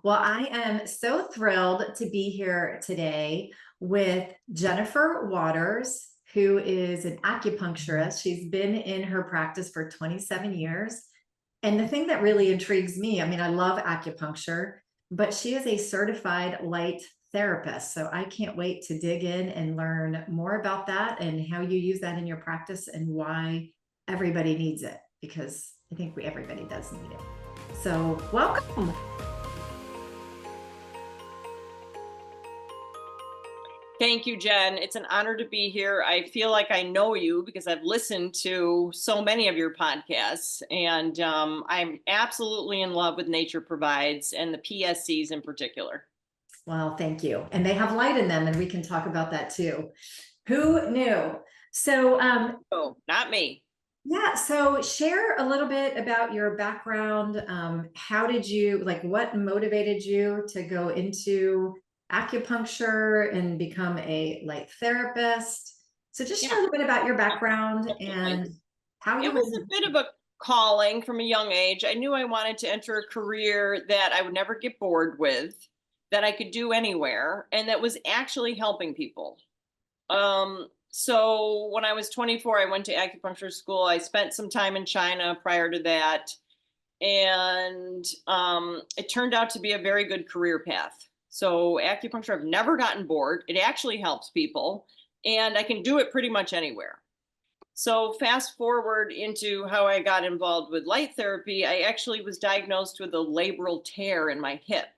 Well, I am so thrilled to be here today with Jennifer Waters, who is an acupuncturist. She's been in her practice for 27 years. And the thing that really intrigues me, I mean, I love acupuncture, but she is a certified light therapist. So I can't wait to dig in and learn more about that and how you use that in your practice and why everybody needs it, because I think everybody does need it. So welcome. Thank you, Jen. It's an honor to be here. I feel like I know you because I've listened to so many of your podcasts, and I'm absolutely in love with Nature Provides and the PSCs in particular. Well, thank you. And they have light in them, and we can talk about that too. Who knew? So, Oh, not me. yeah, so share a little bit about your background. How did you, like, what motivated you to go into acupuncture and become a light therapist? So just share Yeah, a little bit about your background definitely. and how It you was a would. bit of a calling from a young age. I knew I wanted to enter a career that I would never get bored with, that I could do anywhere, and that was actually helping people. So when I was 24, I went to acupuncture school. I spent some time in China prior to that, and it turned out to be a very good career path. So acupuncture, I've never gotten bored. It actually helps people, and I can do it pretty much anywhere. So fast forward into how I got involved with light therapy, I actually was diagnosed with a labral tear in my hip.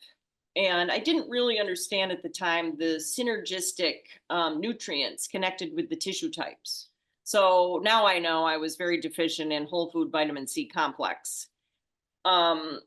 And I didn't really understand at the time the synergistic nutrients connected with the tissue types. So now I know I was very deficient in whole food vitamin C complex. Um,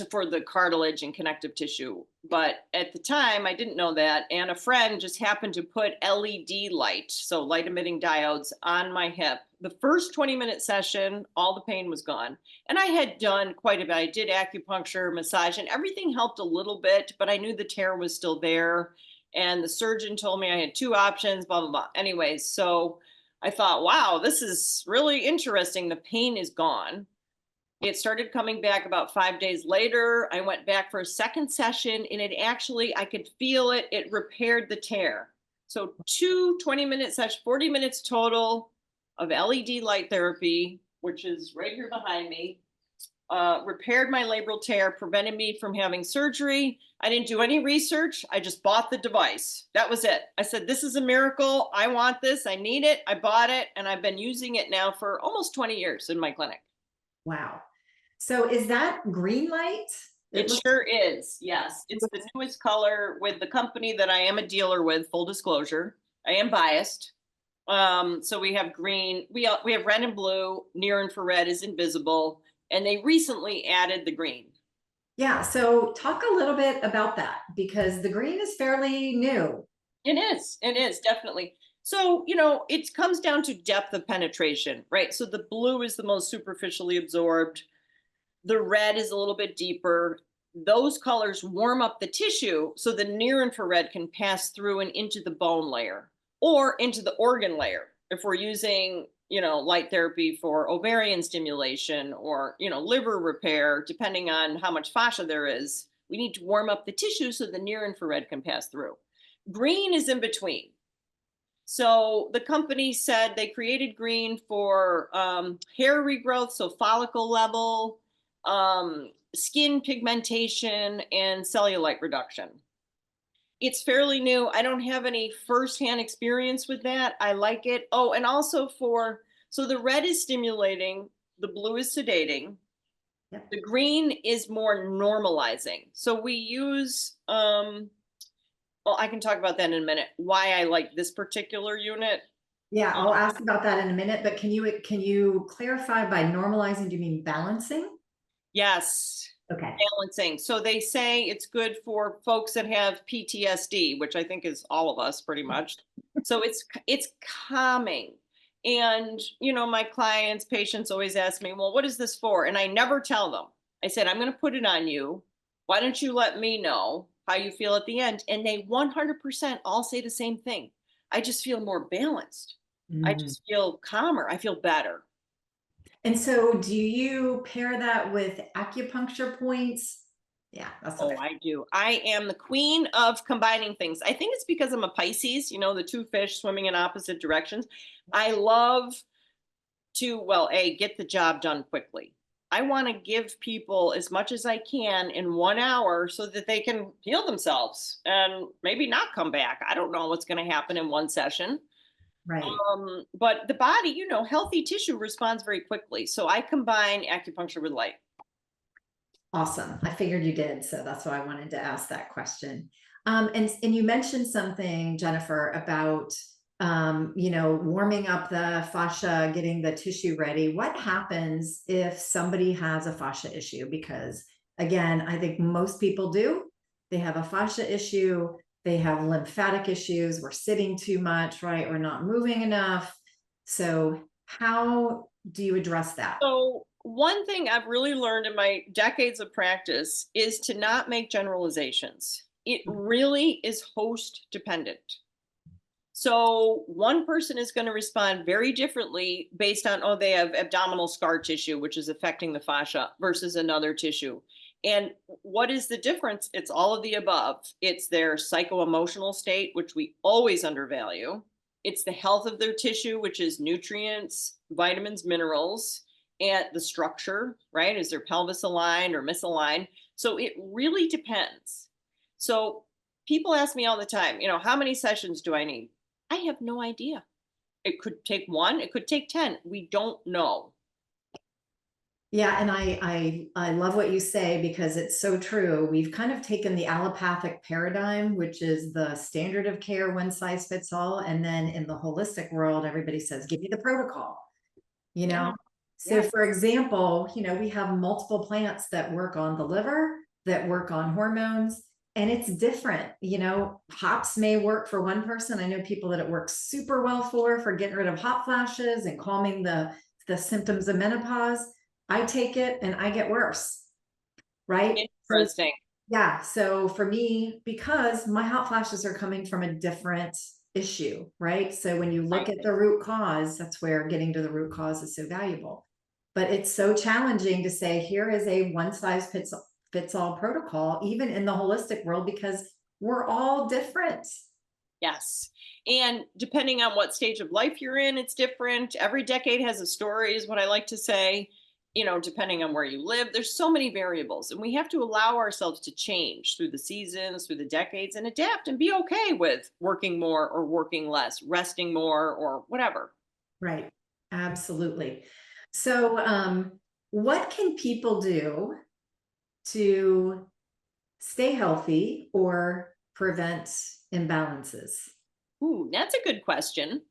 for the cartilage and connective tissue. But at the time, I didn't know that. And a friend just happened to put LED light, so light emitting diodes, on my hip. The first 20-minute session, all the pain was gone. And I had done quite a bit. I did acupuncture, massage, and everything helped a little bit, but I knew the tear was still there. And the surgeon told me I had two options, blah, blah, blah. Anyways, so I thought, wow, this is really interesting. The pain is gone. It started coming back about 5 days later. I went back for a second session, and it actually, I could feel it. It repaired the tear. So two 20-minute sessions, 40 minutes total of LED light therapy, which is right here behind me, repaired my labral tear, prevented me from having surgery. I didn't do any research. I just bought the device. That was it. I said, this is a miracle. I want this. I need it. I bought it, and I've been using it now for almost 20 years in my clinic. Wow. So is that green light? It sure is. Yes. It's the newest color with the company that I am a dealer with, full disclosure. I am biased. So we have green, we have red and blue, near infrared is invisible, and they recently added the green. Yeah. So talk a little bit about that, because the green is fairly new. It is. It is definitely. So, it comes down to depth of penetration, right? So the blue is the most superficially absorbed. The red is a little bit deeper. Those colors warm up the tissue so the near infrared can pass through and into the bone layer or into the organ layer. If we're using, light therapy for ovarian stimulation or, liver repair, depending on how much fascia there is, we need to warm up the tissue so the near infrared can pass through. Green is in between. So the company said they created green for hair regrowth, so follicle level, skin pigmentation, and cellulite reduction. It's fairly new. I don't have any firsthand experience with that. I like it. Oh, and also so the red is stimulating, the blue is sedating, Yep. the green is more normalizing. So we use, well, I can talk about that in a minute, why I like this particular unit. Yeah, I'll ask about that in a minute, but can you clarify, by normalizing, do you mean balancing? Yes. Okay. Balancing. So they say it's good for folks that have PTSD, which I think is all of us pretty much. So it's calming. And my clients, patients always ask me, well, what is this for? And I never tell them. I said, I'm going to put it on you. Why don't you let me know how you feel at the end? And they 100% all say the same thing. I just feel more balanced. I Mm. just feel calmer. I feel better. And so do you pair that with acupuncture points? Yeah, that's Oh, okay. I do. I am the queen of combining things. I think it's because I'm a Pisces, the two fish swimming in opposite directions. I love to, well, get the job done quickly. I want to give people as much as I can in 1 hour so that they can heal themselves and maybe not come back. I don't know what's going to happen in one session. Right. But the body, healthy tissue responds very quickly. So I combine acupuncture with light. Awesome. I figured you did. So that's why I wanted to ask that question. And you mentioned something, Jennifer, about warming up the fascia, getting the tissue ready. What happens if somebody has a fascia issue? Because again, I think most people do. They have a fascia issue, they have lymphatic issues, we're sitting too much, right? We're not moving enough. So how do you address that? So, one thing I've really learned in my decades of practice is to not make generalizations. It really is host dependent. So, one person is going to respond very differently based on, oh, they have abdominal scar tissue, which is affecting the fascia, versus another tissue. And what is the difference? It's all of the above. It's their psycho-emotional state, which we always undervalue. It's the health of their tissue, which is nutrients, vitamins, minerals, and the structure, right? Is their pelvis aligned or misaligned? So it really depends. So people ask me all the time, how many sessions do I need? I have no idea. It could take one, it could take 10. We don't know. Yeah, and I love what you say because it's so true. We've kind of taken the allopathic paradigm, which is the standard of care, one size fits all, and then in the holistic world, everybody says, "Give me the protocol." You Yeah. know. So, Yes. for example, we have multiple plants that work on the liver, that work on hormones, and it's different. Hops may work for one person. I know people that it works super well for getting rid of hot flashes and calming the symptoms of menopause. I take it and I get worse, right? So Interesting. yeah, so for me, because my hot flashes are coming from a different issue, right? So when you look Right. at the root cause, that's where getting to the root cause is so valuable. But it's so challenging to say, here is a one size fits all protocol, even in the holistic world, because we're all different. Yes. And depending on what stage of life you're in, it's different. Every decade has a story, is what I like to say. Depending on where you live, there's so many variables, and we have to allow ourselves to change through the seasons, through the decades, and adapt and be okay with working more or working less, resting more or whatever. Right. Absolutely. So, what can people do to stay healthy or prevent imbalances? Ooh, that's a good question.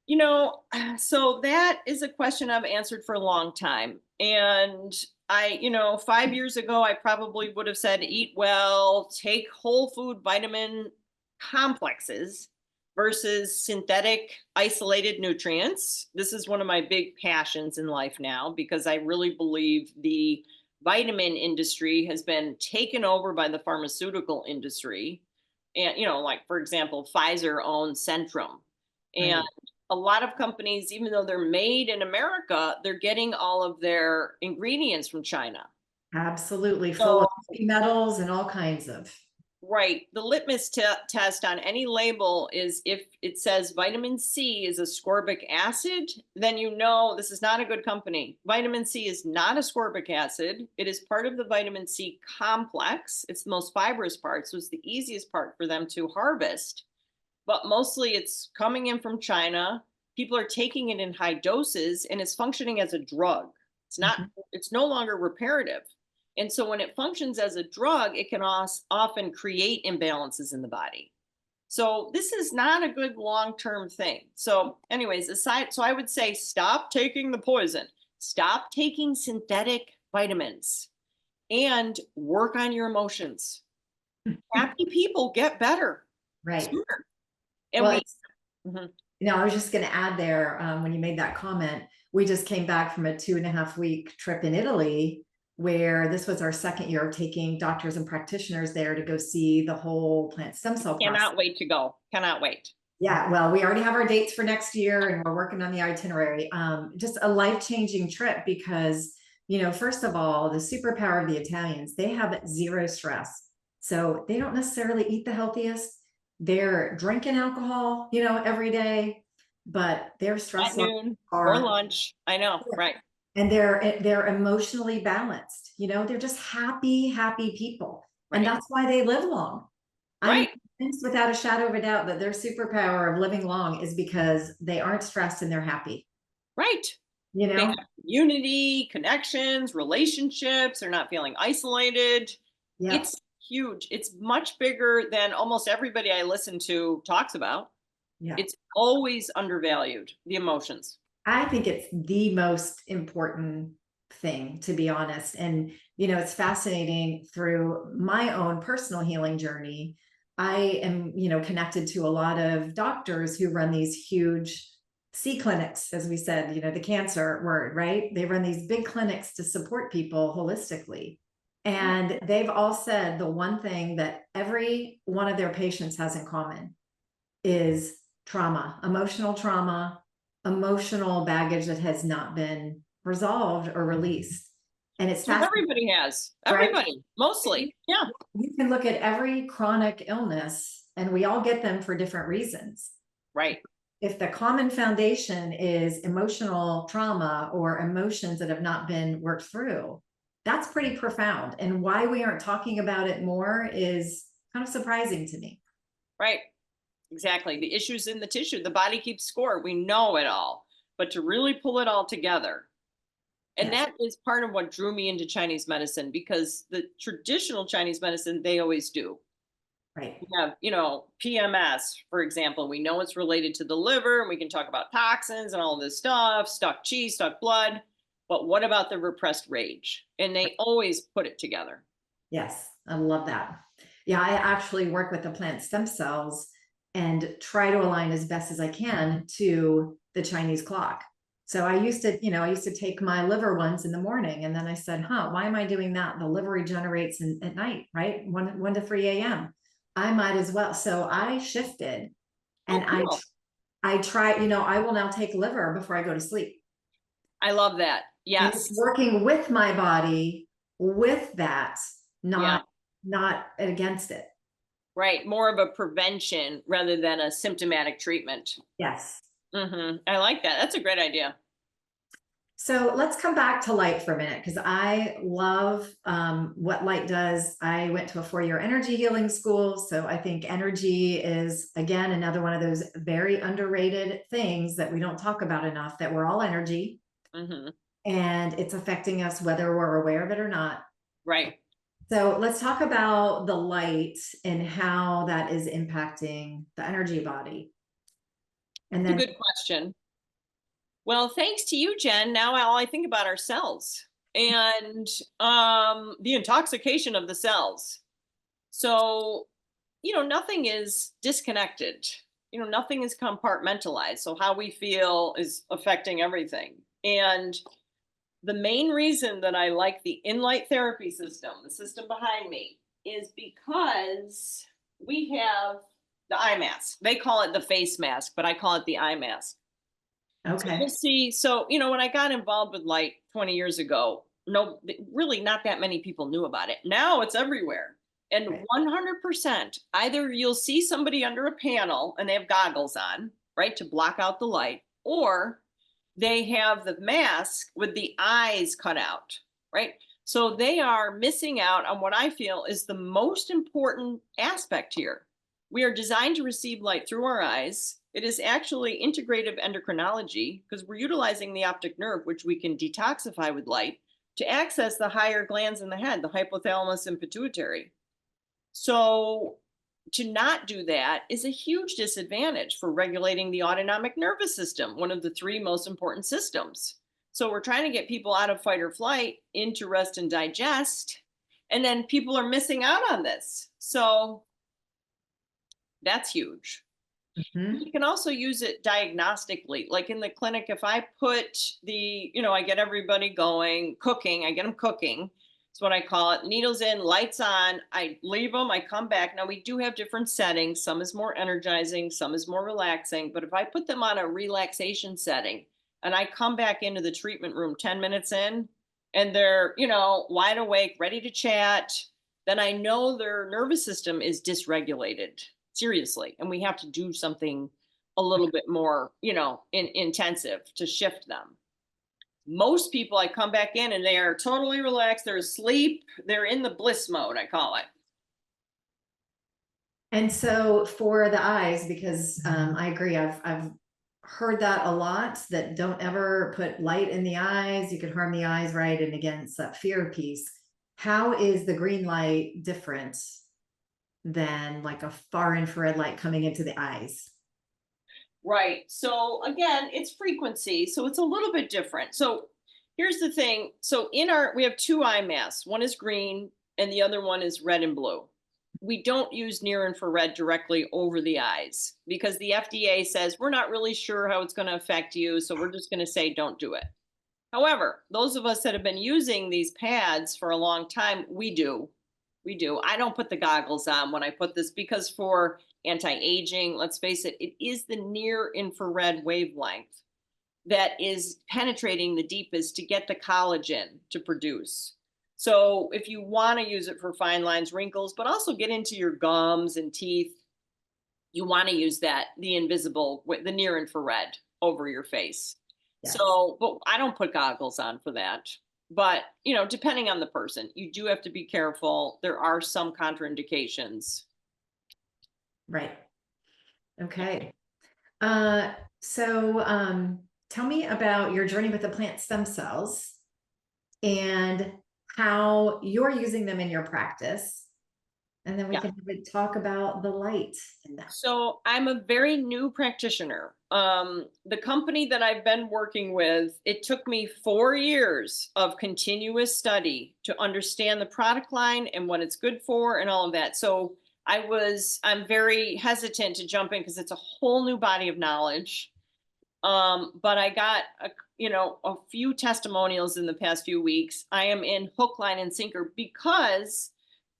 You know, so that is a question I've answered for a long time. And 5 years ago, I probably would have said eat well, take whole food vitamin complexes versus synthetic isolated nutrients. This is one of my big passions in life now because I really believe the vitamin industry has been taken over by the pharmaceutical industry. And, like, for example, Pfizer owns Centrum. And Right. a lot of companies, even though they're made in America, they're getting all of their ingredients from China. Absolutely. Full So, of heavy metals and all kinds of. right, the litmus test on any label is if it says vitamin C is ascorbic acid, then this is not a good company. Vitamin C is not ascorbic acid. It is part of the vitamin C complex. It's the most fibrous part, so it's the easiest part for them to harvest. But mostly it's coming in from China. People are taking it in high doses and it's functioning as a drug. Mhm. It's no longer reparative. And so when it functions as a drug, it can often create imbalances in the body. So this is not a good long-term thing. So anyways, so I would say stop taking the poison, stop taking synthetic vitamins, and work on your emotions. Happy people get better Right. sooner. And Well, we it's, Mhm. I was just going to add there, when you made that comment, we just came back from a 2.5 week trip in Italy, where this was our second year of taking doctors and practitioners there to go see the whole plant stem cell process. Cannot wait to go. Cannot wait. Yeah, well, we already have our dates for next year and we're working on the itinerary. Just a life-changing trip because first of all, the superpower of the Italians, they have zero stress. So they don't necessarily eat the healthiest. They're drinking alcohol, every day, but their At stress levels noon or are, lunch. I know, right, and they're emotionally balanced. They're just happy people. And right, that's why they live long. I'm right, convinced without a shadow of a doubt that their superpower of living long is because they aren't stressed and they're happy, right. you They know? have community, connections, relationships. They're not feeling isolated. Yep. It's huge. It's much bigger than almost everybody I listen to talks about. Yeah. It's always undervalued, the emotions. I think it's the most important thing, to be honest. And, it's fascinating through my own personal healing journey. I am, connected to a lot of doctors who run these huge C clinics, as we said, the cancer word, right? They run these big clinics to support people holistically. And they've all said the one thing that every one of their patients has in common is trauma, emotional baggage that has not been resolved or released. And it's Well, fascinating, everybody has. right? Everybody, mostly. Yeah, You can look at every chronic illness and we all get them for different reasons. right. If the common foundation is emotional trauma or emotions that have not been worked through, that's pretty profound. And why we aren't talking about it more is kind of surprising to me. Right. Exactly. The issues in the tissue, the body keeps score. We know it all. But to really pull it all together, and Yes, that is part of what drew me into Chinese medicine, because the traditional Chinese medicine, they always do. right. We have, PMS, for example. We know it's related to the liver, and we can talk about toxins and all of this stuff, stuck chi, stuck blood. But what about the repressed rage? And they always put it together. Yes, I love that. Yeah, I actually work with the plant stem cells and try to align as best as I can to the Chinese clock. So I used to take my liver ones in the morning, and then I said, why am I doing that? The liver regenerates at night, right? 1 to 3 a.m. I might as well. So I shifted Oh, and cool. I try, I will now take liver before I go to sleep. I love that. And it's Yes. working with my body with that, Yeah. not against it. Right. More of a prevention rather than a symptomatic treatment. Yes. I like that. That's a great idea. So let's come back to light for a minute because I love what light does. I went to a 4-year energy healing school. So I think energy is, again, another one of those very underrated things that we don't talk about enough, that we're all energy hmm and it's affecting us whether we're aware of it or not. Right. So let's talk about the light and how that is impacting the energy body. And It's a then, good question. Well, thanks to you, Jen. Now all I think about are cells and the intoxication of the cells. So, nothing is disconnected. Nothing is compartmentalized. So how we feel is affecting everything. And the main reason that I like the in-light therapy system, the system behind me, is because we have the eye mask. They call it the face mask, but I call it the eye mask. So okay, you'll see. So, when I got involved with light 20 years ago, no, really not that many people knew about it. Now it's everywhere. And right. 100%, either you'll see somebody under a panel and they have goggles on, right, to block out the light, or they have the mask with the eyes cut out, right? So they are missing out on what I feel is the most important aspect here. We are designed to receive light through our eyes. It is actually integrative endocrinology because we're utilizing the optic nerve, which we can detoxify with light, to access the higher glands in the head, the hypothalamus and pituitary. So to not do that is a huge disadvantage for regulating the autonomic nervous system, one of the 3 most important systems. So we're trying to get people out of fight or flight into rest and digest, and then people are missing out on this. So that's huge. Mhm. You can also use it diagnostically. Like in the clinic, if I put I get everybody going, cooking, I get them cooking. It's what I call it. Needles in, lights on. I leave them, I come back. Now, we do have different settings. Some is more energizing, some is more relaxing. But if I put them on a relaxation setting and I come back into the treatment room 10 minutes in, and they're, you know, wide awake, ready to chat, then I know their nervous system is dysregulated, seriously. And we have to do something a little bit more, you know, intensive to shift them. Most people, I come back in and they are totally relaxed. They're asleep. They're in the bliss mode, I call it. And so for the eyes, because I agree, I've heard that a lot, that don't ever put light in the eyes. You could harm the eyes, right? And again, it's that fear piece. How is the green light different than like a far infrared light coming into the eyes? Right. So again, it's frequency. So it's a little bit different. So here's the thing. So we have two eye masks. One is green and the other one is red and blue. We don't use near infrared directly over the eyes because the FDA says we're not really sure how it's going to affect you. So we're just going to say don't do it. However, those of us that have been using these pads for a long time, we do. We do. I don't put the goggles on when I put this because for anti-aging, let's face it, it is the near infrared wavelength that is penetrating the deepest to get the collagen to produce. So if you want to use it for fine lines, wrinkles, but also get into your gums and teeth, you want to use the invisible, the near infrared over your face. Yes. So, but I don't put goggles on for that. But, you know, depending on the person, you do have to be careful. There are some contraindications. Right. Okay. Tell me about your journey with the plant stem cells and how you're using them in your practice. And then we Yeah. can talk about the light in that. So I'm a very new practitioner. The company that I've been working with, it took me 4 years of continuous study to understand the product line and what it's good for and all of that. So I'm very hesitant to jump in because it's a whole new body of knowledge. But I got a few testimonials in the past few weeks. I am in hook, line, and sinker because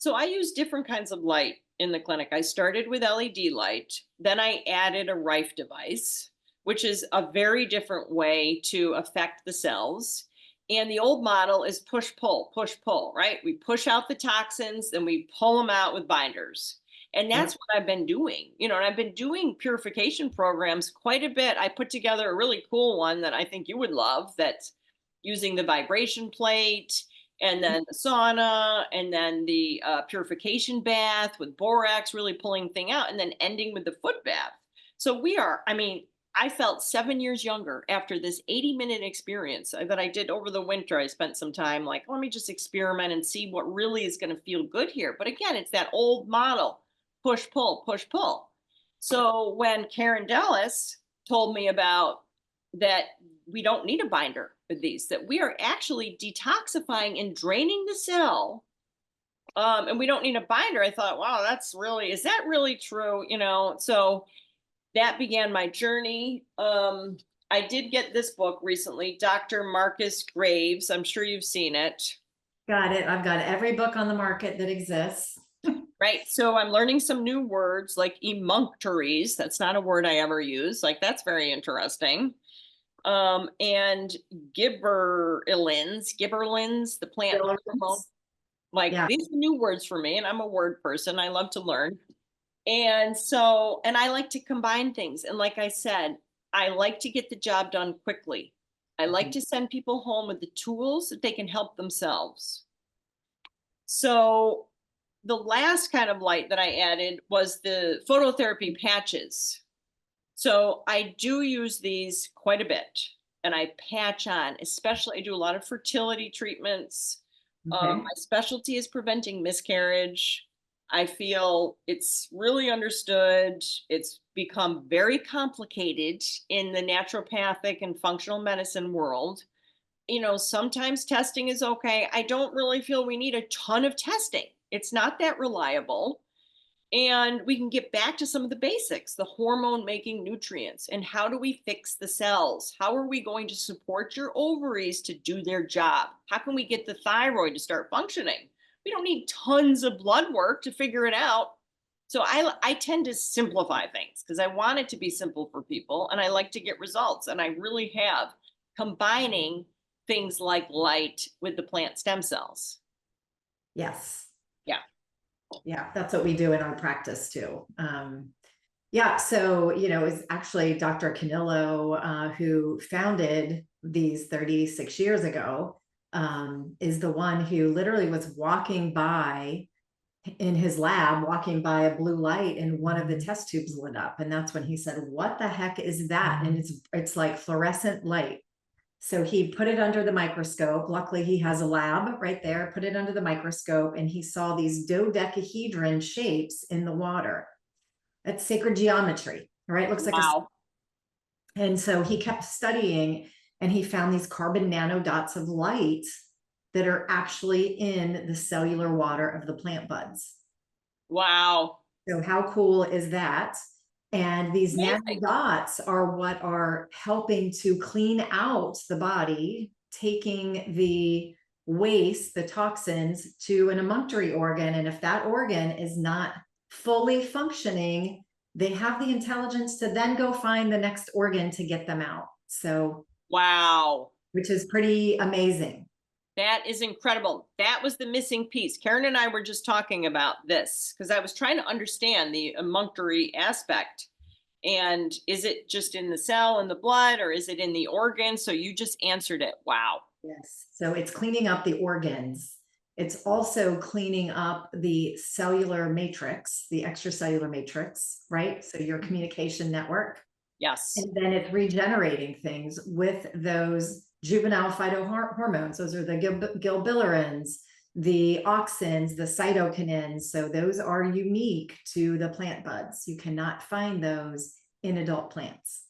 so I use different kinds of light in the clinic. I started with LED light, then I added a Rife device, which is a very different way to affect the cells. And the old model is push pull, right? We push out the toxins, then we pull them out with binders. And that's what I've been doing, and I've been doing purification programs quite a bit. I put together a really cool one that I think you would love, that's using the vibration plate and then the sauna and then the purification bath with borax, really pulling thing out, and then ending with the foot bath. So I felt 7 years younger after this 80-minute experience that I did over the winter. I spent some time like, let me just experiment and see what really is going to feel good here. But again, it's that old model. Push, pull, push, pull. So when Karen Dallas told me about that, we don't need a binder with these, that we are actually detoxifying and draining the cell. And we don't need a binder. I thought, wow, is that really true? So that began my journey. I did get this book recently, Dr. Marcus Graves. I'm sure you've seen it. Got it. I've got every book on the market that exists. Right. So I'm learning some new words like emunctories. That's not a word I ever use. Like, that's very interesting. And gibberellins, the plant hormone. Like, these are new words for me, and I'm a word person. I love to learn. And I like to combine things. And like I said, I like to get the job done quickly. I like to send people home with the tools that they can help themselves. So the last kind of light that I added was the phototherapy patches. So I do use these quite a bit, and I patch on, especially I do a lot of fertility treatments. My specialty is preventing miscarriage. I feel it's really understood. It's become very complicated in the naturopathic and functional medicine world. Sometimes testing is okay. I don't really feel we need a ton of testing. It's not that reliable. And we can get back to some of the basics, the hormone making nutrients, and how do we fix the cells? How are we going to support your ovaries to do their job? How can we get the thyroid to start functioning? We don't need tons of blood work to figure it out. So I tend to simplify things because I want it to be simple for people, and I like to get results. And I really have combining things like light with the plant stem cells. Yes. Yeah. Yeah, that's what we do in our practice too. Yeah, so, it's actually Dr. Canillo, who founded these 36 years ago, is the one who literally was walking by in his lab, walking by a blue light, and one of the test tubes lit up. And that's when he said, "What the heck is that?" And it's like fluorescent light. So he put it under the microscope. Luckily, he has a lab right there, put it under the microscope, and he saw these dodecahedron shapes in the water. That's sacred geometry, right? Looks like Wow. and so he kept studying, and he found these carbon nanodots of light that are actually in the cellular water of the plant buds. Wow. So how cool is that? And these Amazing. nanodots are what are helping to clean out the body, taking the waste, the toxins, to an emunctory organ. And if that organ is not fully functioning, they have the intelligence to then go find the next organ to get them out. So, Wow. which is pretty amazing. That is incredible. That was the missing piece. Karen and I were just talking about this because I was trying to understand the emunctory aspect. And is it just in the cell and the blood, or is it in the organ? So you just answered it. Wow. Yes. So it's cleaning up the organs. It's also cleaning up the cellular matrix, the extracellular matrix, right? So your communication network. Yes. And then it's regenerating things with those juvenile phytohormones. Those are the gilbillarins, the auxins, the cytokinins. So those are unique to the plant buds. You cannot find those in adult plants.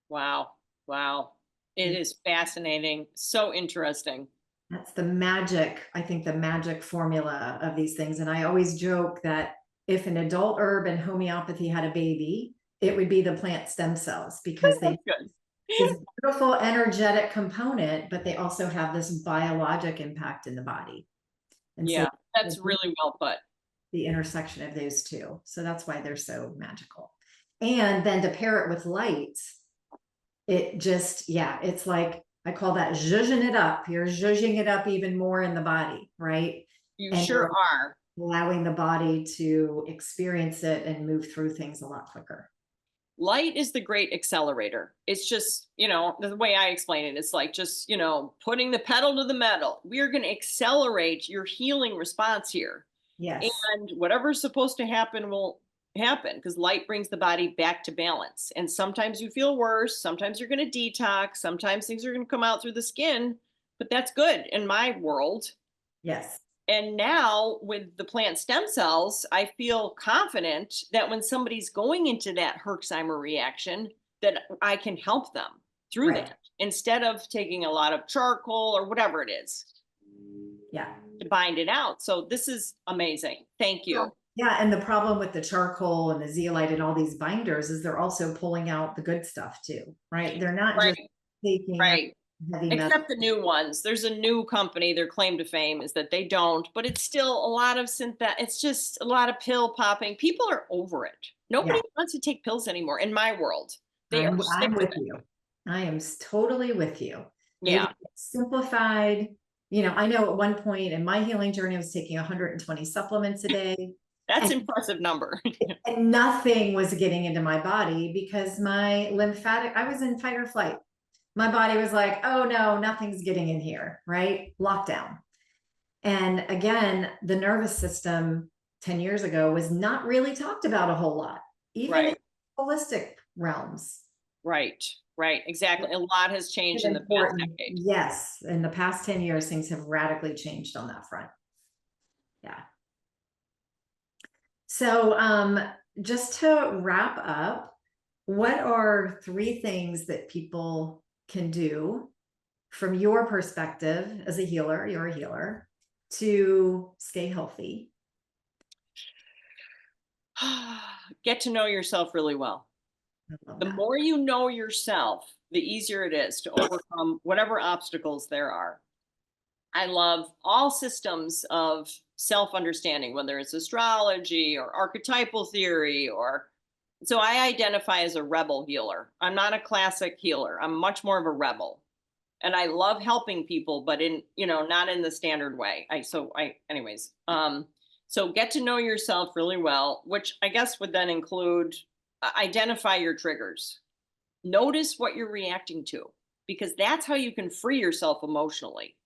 Wow. Wow. It is fascinating. So interesting. That's the magic, I think, the magic formula of these things. And I always joke that if an adult herb and homeopathy had a baby, it would be the plant stem cells, because they Good. this beautiful energetic component, but they also have this biologic impact in the body. And Yeah, so that's really well put. the intersection of those two. So that's why they're so magical. And then to pair it with light, it just, yeah, it's like, I call that zhuzhing it up. You're zhuzhing it up even more in the body, right? You And sure you're are. allowing the body to experience it and move through things a lot quicker. Light is the great accelerator. It's just, the way I explain it, it's like just, putting the pedal to the metal. We're going to accelerate your healing response here. Yes. And whatever's supposed to happen will happen, because light brings the body back to balance. And sometimes you feel worse. Sometimes you're going to detox. Sometimes things are going to come out through the skin, but that's good in my world. Yes. And now with the plant stem cells, I feel confident that when somebody's going into that Herxheimer reaction, that I can help them through Right. that, instead of taking a lot of charcoal or whatever it is. Yeah. To bind it out. So this is amazing. Thank you. Yeah. And the problem with the charcoal and the zeolite and all these binders is they're also pulling out the good stuff too, right? They're not just taking Right. heavy metal. Except the new ones. There's a new company, their claim to fame is that they don't, but it's still a lot of it's just a lot of pill popping. People are over it. Nobody wants to take pills anymore in my world. They are sick I'm with with it. you. I am totally with you. Yeah. Simplified. I know at one point in my healing journey, I was taking 120 supplements a day. That's an impressive number. And nothing was getting into my body because my lymphatic, I was in fight or flight. My body was like, oh no, nothing's getting in here, right? Lockdown. And again, the nervous system 10 years ago was not really talked about a whole lot, even in holistic realms. Right. Exactly. A lot has changed in the past decade. Yes. In the past 10 years, things have radically changed on that front. Yeah. So just to wrap up, what are 3 things that people can do from your perspective as a healer, you're a healer, to stay healthy? Get to know yourself really well. The more you know yourself, the easier it is to overcome whatever obstacles there are. I love all systems of self-understanding, whether it's astrology or archetypal theory, so I identify as a rebel healer. I'm not a classic healer. I'm much more of a rebel. and I love helping people, but in, not in the standard way. Anyways, so get to know yourself really well, which I guess would then include identify your triggers. Notice what you're reacting to, because that's how you can free yourself emotionally.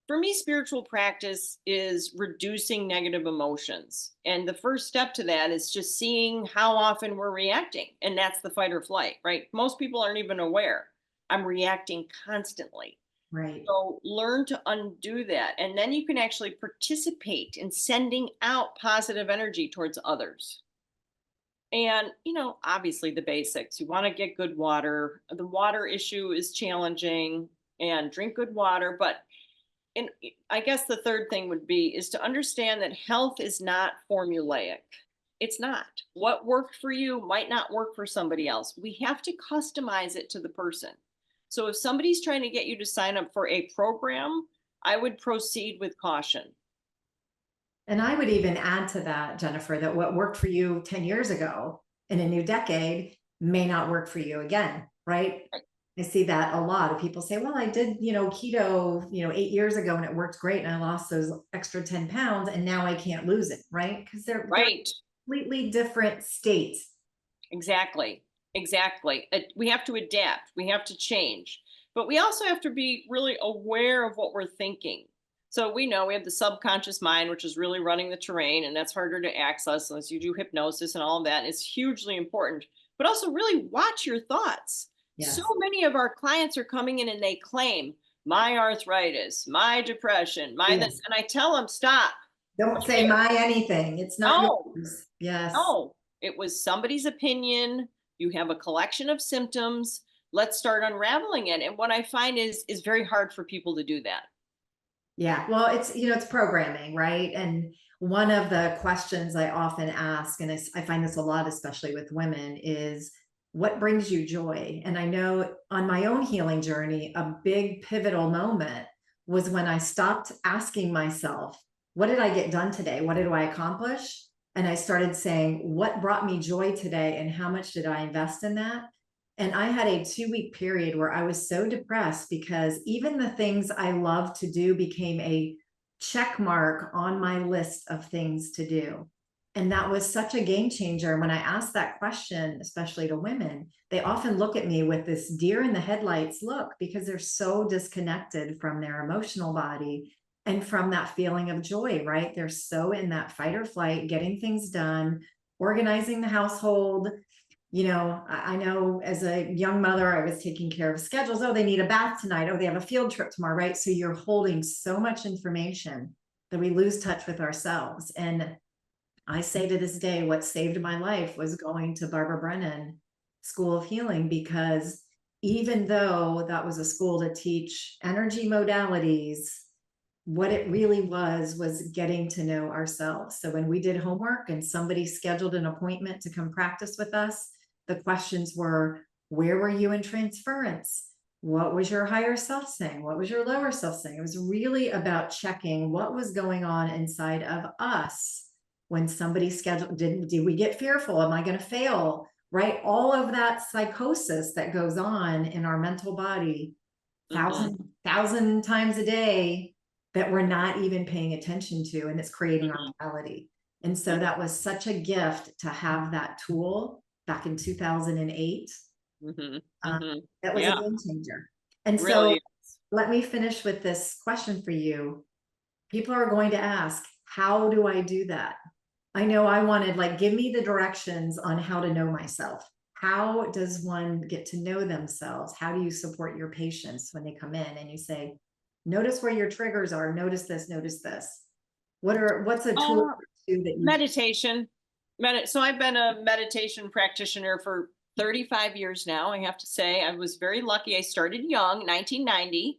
For me, spiritual practice is reducing negative emotions. And the first step to that is just seeing how often we're reacting. And that's the fight or flight, right? Most people aren't even aware. I'm reacting constantly. Right. So learn to undo that. And then you can actually participate in sending out positive energy towards others. And, obviously the basics. You want to get good water. The water issue is challenging, and drink good water. But and I guess the third thing would be is to understand that health is not formulaic. It's not. What worked for you might not work for somebody else. We have to customize it to the person. So if somebody's trying to get you to sign up for a program, I would proceed with caution. And I would even add to that, Jennifer, that what worked for you 10 years ago in a new decade may not work for you again, right? I see that a lot of people say, well, I did, keto, 8 years ago and it worked great. And I lost those extra 10 pounds and now I can't lose it, right? Because they're Right. completely different states. Exactly. Exactly. We have to adapt. We have to change. But we also have to be really aware of what we're thinking. So we know we have the subconscious mind, which is really running the terrain, and that's harder to access unless you do hypnosis and all of that. It's hugely important. But also really watch your thoughts. So Yes. many of our clients are coming in and they claim my arthritis, my depression, my Yes. this, and I tell them, stop. Don't say my anything. It's not No, yours. Yes. no, it was somebody's opinion. You have a collection of symptoms. Let's start unraveling it. And what I find is very hard for people to do that. Yeah. Well, it's programming, right? And one of the questions I often ask, and I find this a lot, especially with women, is what brings you joy? And I know on my own healing journey, a big pivotal moment was when I stopped asking myself, what did I get done today? What did I accomplish? And I started saying, what brought me joy today? And how much did I invest in that? And I had a 2 week period where I was so depressed because even the things I love to do became a check mark on my list of things to do. And that was such a game changer. When I ask that question, especially to women, they often look at me with this deer in the headlights look because they're so disconnected from their emotional body and from that feeling of joy, right? They're so in that fight or flight, getting things done, organizing the household. I know as a young mother, I was taking care of schedules. Oh, they need a bath tonight. Oh, they have a field trip tomorrow, right? So you're holding so much information that we lose touch with ourselves. And I say to this day, what saved my life was going to Barbara Brennan School of Healing, because even though that was a school to teach energy modalities, what it really was getting to know ourselves. So when we did homework and somebody scheduled an appointment to come practice with us, the questions were, where were you in transference? What was your higher self saying? What was your lower self saying? It was really about checking what was going on inside of us when somebody scheduled. Did we get fearful? Am I going to fail? Right? All of that psychosis that goes on in our mental body, thousand times a day, that we're not even paying attention to, and it's creating our reality. And so that was such a gift to have that tool back in 2008. That was a game changer. And so Really. let me finish with this question for you. People are going to ask, how do I do that? I know I wanted, give me the directions on how to know myself. How does one get to know themselves? How do you support your patients when they come in and you say, notice where your triggers are, notice this, notice this? What's a tool that you Meditation. So I've been a meditation practitioner for 35 years now. I have to say, I was very lucky. I started young, 1990,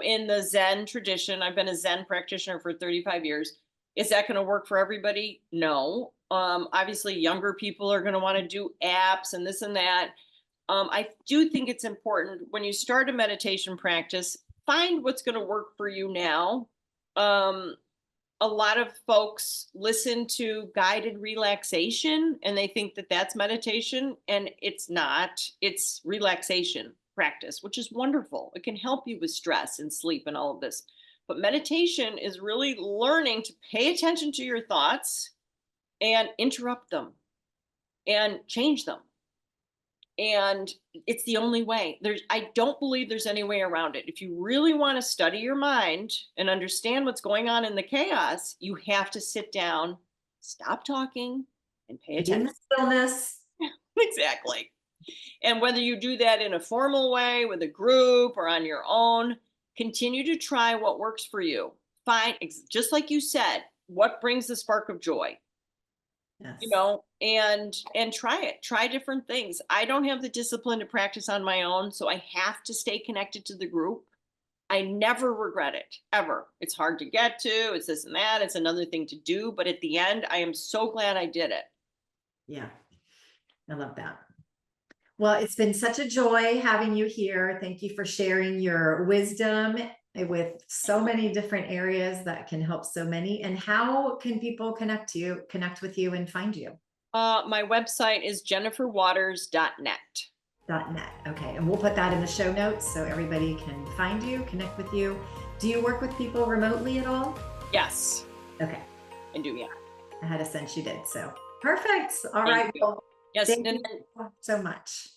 in the Zen tradition. I've been a Zen practitioner for 35 years. Is that going to work for everybody? No. Obviously, younger people are going to want to do apps and this and that. I do think it's important when you start a meditation practice, find what's going to work for you now. A lot of folks listen to guided relaxation and they think that that's meditation, and it's not. It's relaxation. practice, which is wonderful. It can help you with stress and sleep and all of this. But meditation is really learning to pay attention to your thoughts and interrupt them and change them. And it's the only way. I don't believe there's any way around it. If you really want to study your mind and understand what's going on in the chaos, you have to sit down, stop talking, and pay In attention. the stillness. Exactly. And whether you do that in a formal way with a group or on your own, continue to try what works for you. Find, just like you said, what brings the spark of joy. Yes. And try different things. I don't have the discipline to practice on my own, so I have to stay connected to the group. I never regret it, ever. It's hard to get to, it's this and that, it's another thing to do, but at the end I am so glad I did it. Yeah. I love that. Well, it's been such a joy having you here. Thank you for sharing your wisdom with so many different areas that can help so many. And how can people connect with you and find you? My website is jenniferwaters.net. .net. Okay. And we'll put that in the show notes so everybody can find you, connect with you. Do you work with people remotely at all? Yes. Okay. I do, yeah. I had a sense you did. So perfect. All Thank right. you. Well, Yes. thank you so much.